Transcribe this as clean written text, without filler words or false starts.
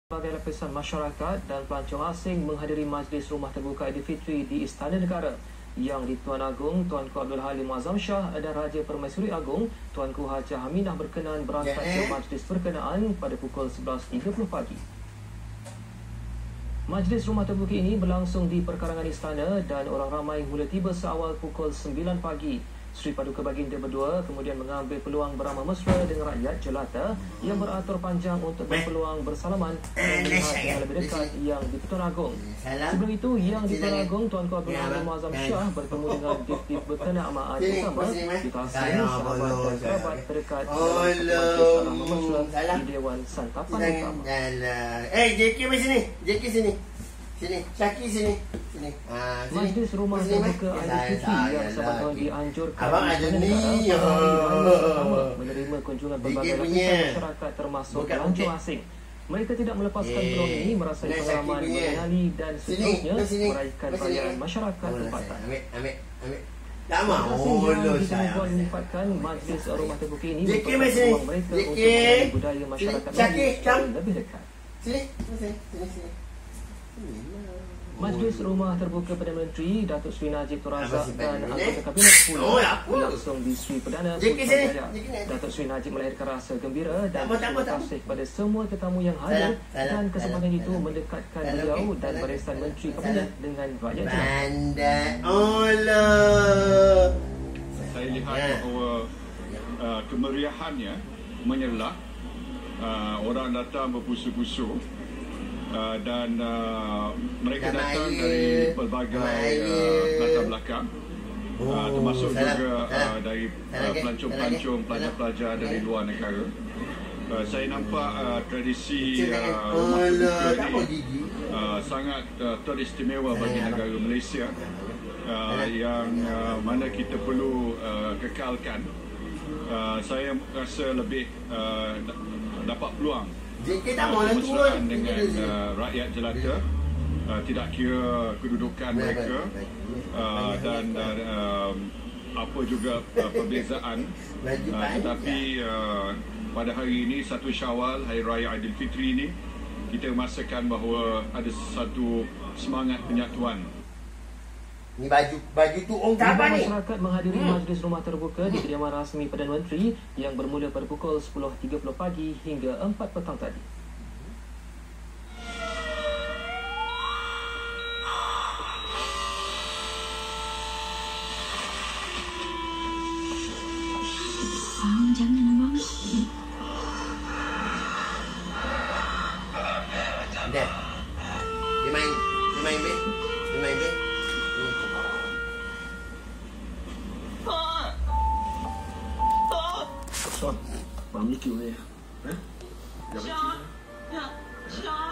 Berbagai lapisan masyarakat dan pelancong asing menghadiri Majlis Rumah Terbuka Aidilfitri di Istana Negara yang Di-Tuan Agong Tuanku Abdul Halim Muazzam Shah dan Raja Permaisuri Agong Tuanku Hajah Haminah berkenan berangkat ke majlis berkenaan pada pukul 11.30 pagi. Majlis Rumah Terbuka ini berlangsung di perkarangan istana dan orang ramai mula tiba seawal pukul 9 pagi. Sri Paduka Baginda berdua kemudian mengambil peluang beramah mesra dengan rakyat jelata yang beratur panjang untuk berpeluang bersalaman dan melihat yang lebih dekat yang di-Tuan Agong. Sebelum itu, yang di-Tuan Agong Tuanku Abdul Halim Muazzam Shah bertemu dengan Dif-Dif Berkenaan Amaat Utama di Tahsin, sahabat dan kerabat terdekat dalam majlis beramah mesra di Dewan Santapan Utama. JK mari sini. JK sini. Sini, Syaki sini. Sini. Majlis Rumah Terbuka Aidilfitri yang sabatu dianjurkan Abang ada ni. Menerima kunjungan berbagai lapisan masyarakat termasuk pelancong asing. Mereka tidak melepaskan peluang ini merasai pengalaman mengenali dan seterusnya meraihkan perayaan masyarakat tempatan. Ambil. Tak mahu lu saya. Menyifatkan Majlis Rumah Terbuka ini JK mari sini. mereka JK. untuk mengenali budaya masyarakat lebih dekat. Sini. Majlis Rumah Terbuka Perdana Menteri Datuk Seri Najib Tun Razak dan anggota Kabinet pula berlangsung di Sri Perdana Putrajaya. Datuk Seri Najib melahirkan rasa gembira dan terima kasih kepada semua tetamu yang hadir dan kesempatan itu mendekatkan beliau dan barisan Menteri Kabinet dengan rakyat jelata. Saya lihat bahawa kemeriahannya menyerlah, orang datang berpusu-pusu. Dan mereka datang dari pelbagai latar belakang, termasuk juga dari pelancong-pelancong, pelajar-pelajar dari luar negara. Saya nampak tradisi rumah terbuka ini sangat teristimewa bagi negara Malaysia, yang mana kita perlu kekalkan. Saya rasa lebih dapat peluang kemesraan dengan rakyat jelata, tidak kira kedudukan mereka dan apa juga perbezaan, tetapi pada hari ini 1 Syawal, Hari Raya Aidilfitri ini, kita merasakan bahawa ada satu semangat penyatuan. Ni baju tu orang apa ni? Masyarakat menghadiri Majlis Rumah Terbuka di kediaman rasmi Perdana Menteri yang bermula pada pukul 10.30 pagi hingga 4 petang tadi. Jangan abang. Dia main be. Son, mami kêu nè. Hả? Giờ mấy chuyện?